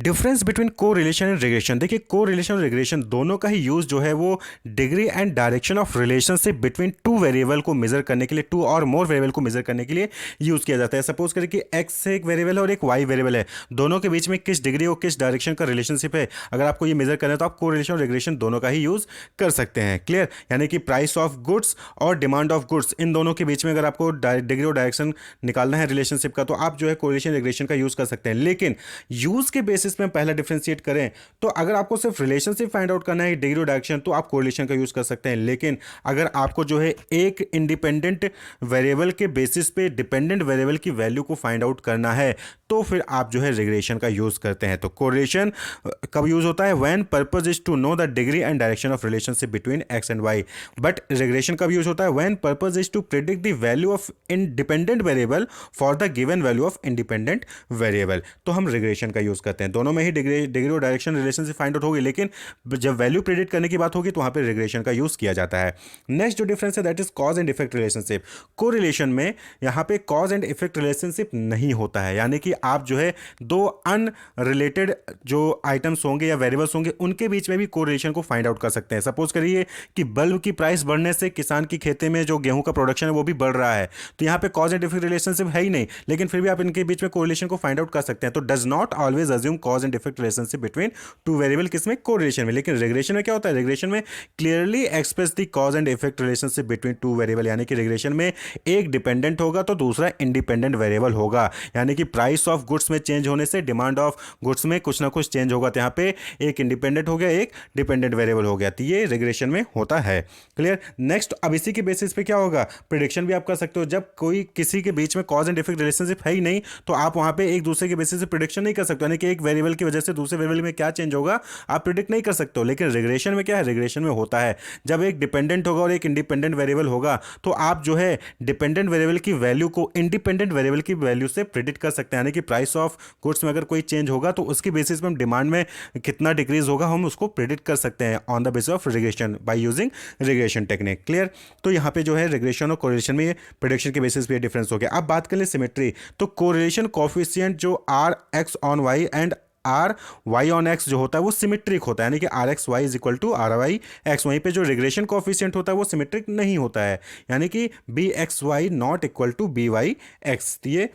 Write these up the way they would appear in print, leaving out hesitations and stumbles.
Difference between को relation and regression. देखिए, को रिलेशन और रिग्रेशन दोनों का ही यूज जो है वो degree and direction of relationship between two variable को मेजर करने के लिए, टू और मोर वेरिएबल को मेजर करने के लिए यूज किया जाता है। सपोज करें कि एक्स एक वेरिएबल है और एक वाई वेरिएबल है, दोनों के बीच में किस डिग्री और किस डायरेक्शन का रिलेशनशिप है, अगर आपको ये मेजर करना है तो आप को रिलेशन और रिग्रेशन दोनों का ही यूज कर सकते हैं। क्लियर? यानी कि प्राइस ऑफ गुड्स और डिमांड ऑफ गुड्स, इन दोनों के बीच में अगर आपको डिग्री और डायरेक्शन निकालना है रिलेशनशिप का, तो आप जो है कोरिलेशन रिग्रेशन का यूज कर सकते हैं। लेकिन यूज के बेसिस में पहला डिफरेंशिएट करें तो अगर आपको सिर्फ रिलेशनशिप फाइंड आउट करना है डिग्री और डायरेक्शन, तो आप कोरिलेशन का यूज कर सकते हैं। लेकिन अगर आपको जो है एक इंडिपेंडेंट वेरिएबल के बेसिस पे डिपेंडेंट वेरिएबल की वैल्यू को फाइंड आउट करना है, तो फिर आप जो है रिग्रेशन का यूज करते हैं। तो कोरिलेशन कब यूज होता है? When purpose is to know the degree and direction of relationship between X and Y. But regression कब यूज होता है? When purpose is to predict the value of independent variable for the given value of independent variable. तो हम regression का use करते हैं। दोनों में ही डिग्री और डायरेक्शन रिलेशनशिप फाइंड आउट होगी, लेकिन जब वैल्यू प्रिडिक्ट करने की बात होगी तो वहां पे रिग्रेशन का यूज किया जाता है। नेक्स्ट जो डिफरेंस है that is cause and effect relationship. Correlation में यहां पे कॉज एंड इफेक्ट रिलेशनशिप नहीं होता है, यानी कि आप जो है दो अनरिलेटेड जो आइटम्स होंगे या वेरिएबल्स होंगे उनके बीच में भी कोरिलेशन को फाइंड आउट कर सकते हैं। सपोज करिए कि बल्ब की प्राइस बढ़ने से किसान की खेती में जो गेहूं का प्रोडक्शन है वो भी बढ़ रहा है, तो यहां पे कॉज एंड इफेक्ट रिलेशनशिप है ही नहीं, लेकिन फिर भी आप इनके बीच में कोरिलेशन को फाइंड आउट कर सकते हैं। तो does not always assume cause and effect relationship between two variable, किसमें? कोरिलेशन में। लेकिन रिग्रेशन में क्या होता है? रिग्रेशन में clearly express the cause and effect relationship between two variable, यानी कि रिग्रेशन में एक डिपेंडेंट होगा तो दूसरा इंडिपेंडेंट वेरिएबल होगा, यानी कि प्राइस ऑफ गुड्स में चेंज होने से डिमांड ऑफ गुड्स में कुछ ना कुछ चेंज होगा, तो यहाँ पे एक इंडिपेंडेंट हो गया, एक डिपेंडेंट वेरिएबल हो गया। तो ये रिग्रेशन में होता है। क्लियर? नेक्स्ट, अब इसी के बेसिस पे क्या होगा? प्रिडिक्शन भी आप कर सकते हो। जब कोई किसी के बीच में कॉज एंड इफेक्ट रिलेशनशिप है ही नहीं, तो आप वहां पे एक दूसरे के बेसिस से प्रिडिक्शन नहीं कर सकते, यानी कि एक वेरिएबल की वजह से दूसरे वेरिएबल में क्या चेंज होगा आप प्रिडिक्ट नहीं कर सकते हो। लेकिन रिग्रेशन में क्या है? रिग्रेशन में होता है जब एक डिपेंडेंट होगा और एक इंडिपेंडेंट वेरिएबल होगा, तो आप जो है डिपेंडेंट वेरिएबल की वैल्यू को इंडिपेंडेंट वेरिएबल की वैल्यू से प्रिडिक्ट कर सकते हैं, यानी कि प्राइस ऑफ गुड्स में अगर कोई चेंज होगा तो उसकी बेसिस पे हम डिमांड में कितना डिक्रीज होगा हम उसको प्रिडिक्ट कर सकते हैं on the basis of regression by using regression technique. Clear? तो यहाँ पे जो है रिग्रेशन और कोरिलेशन में प्रिडिक्शन के बेसिस पे डिफरेंस हो गया। अब बात कर ले सिमेट्री। तो कोरिलेशन कोफिशिएंट जो R X on Y and R Y on X जो होता है वो सिमेट्रिक होता है, यानी कि R X Y is equal to R Y X. वहीं पे जो रिग्रेशन कोफिशिएंट होता है वो सिमेट्रिक नहीं होता है, यानी कि B X Y not equal to B Y X. ये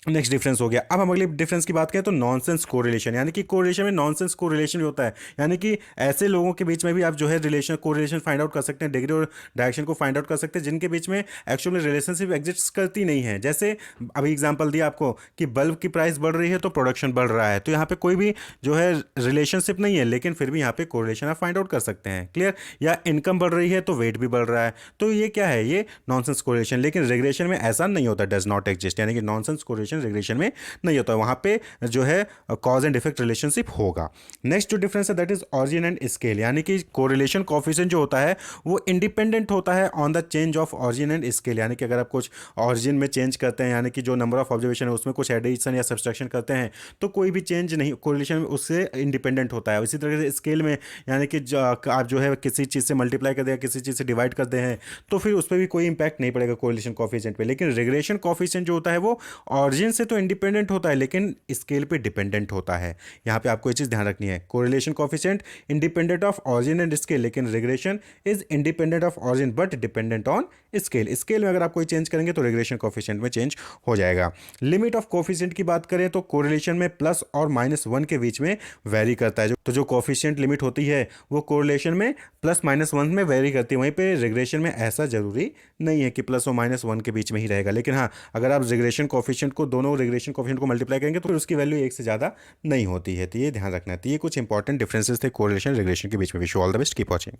नेक्स्ट डिफरेंस हो गया। अब हम अगले डिफरेंस की बात करें तो नॉनसेंस कोरिलेशन, यानी कि कोरिलेशन में नॉनसेंस कोरिलेशन भी होता है, यानी कि ऐसे लोगों के बीच में भी आप जो है रिलेशन कोरिलेशन फाइंड आउट कर सकते हैं, डिग्री और डायरेक्शन को फाइंड आउट कर सकते हैं जिनके बीच में एक्चुअली रिलेशनशिप एग्जिस्ट करती नहीं है। जैसे अभी एग्जांपल दिया आपको कि बल्ब की प्राइस बढ़ रही है तो प्रोडक्शन बढ़ रहा है, तो यहाँ पे कोई भी जो है रिलेशनशिप नहीं है, लेकिन फिर भी यहाँ पे कोरिलेशन आप फाइंड आउट कर सकते हैं। क्लियर? या इनकम बढ़ रही है तो वेट भी बढ़ रहा है, तो ये क्या है? ये नॉनसेंस कोरिलेशन। लेकिन रिग्रेशन में ऐसा नहीं होता, डज नॉट एग्जिस्ट, यानी कि नॉनसेंस कोरिलेशन रिग्रेशन में नहीं होता, वहां पे जो है कॉज एंड इफेक्ट रिलेशनशिप होगा। नेक्स्ट जो डिफरेंस है that is origin and scale, यानी कि कोरिलेशन कोफिशिएंट जो होता है वो इंडिपेंडेंट होता है on the change of origin and scale, यानी कि अगर आप कुछ ऑरिजिन में चेंज करते हैं, यानी कि जो नंबर ऑफ ऑब्जर्वेशन है उसमें कुछ एडिशन या सब्सट्रैक्शन करते हैं, तो कोई भी चेंज नहीं कोरिलेशन में उससे इंडिपेंडेंट होता है। इसी तरह से स्केल में, यानी कि आप जो है किसी चीज़ से मल्टीप्लाई कर दें, किसी चीज़ से डिवाइड करते हैं, तो फिर उस पर भी कोई इंपैक्ट नहीं पड़ेगा कोरिलेशन कोफिशिएंट पे। लेकिन रिग्रेशन कोफिशिएंट जो होता है वो ऑरिजिन से तो इंडिपेंडेंट होता है लेकिन स्केल पे डिपेंडेंट होता है। यहाँ पे आपको ये चीज़ ध्यान रखनी है, correlation coefficient independent of origin and scale, लेकिन regression is independent of origin but dependent on scale. Scale में अगर आप कोई चेंज करेंगे तो रिग्रेशन कोफिशिएंट में चेंज हो जाएगा। लिमिट ऑफ कोफिशिएंट की बात करें तो कोरिलेशन में प्लस और -1 के बीच में वेरी करता है, तो जो कोफिशिएंट लिमिट होती है वो कोरिलेशन में +-1 में वेरी करती है। वहीं पे रिग्रेशन में ऐसा जरूरी नहीं है कि प्लस और -1 के बीच में ही रहेगा, लेकिन हाँ अगर आप रिग्रेशन कोफिशिएंट को दोनों रिग्रेशन कोफिशिएंट को मल्टीप्लाई करेंगे तो फिर उसकी वैल्यू 1 से ज़्यादा नहीं होती है। तो ये ध्यान रखना है। तो ये कुछ इंपॉर्टेंट डिफरेंसेस थे कोरिलेशन रिग्रेशन के बीच में। Wish you all the best, keep watching.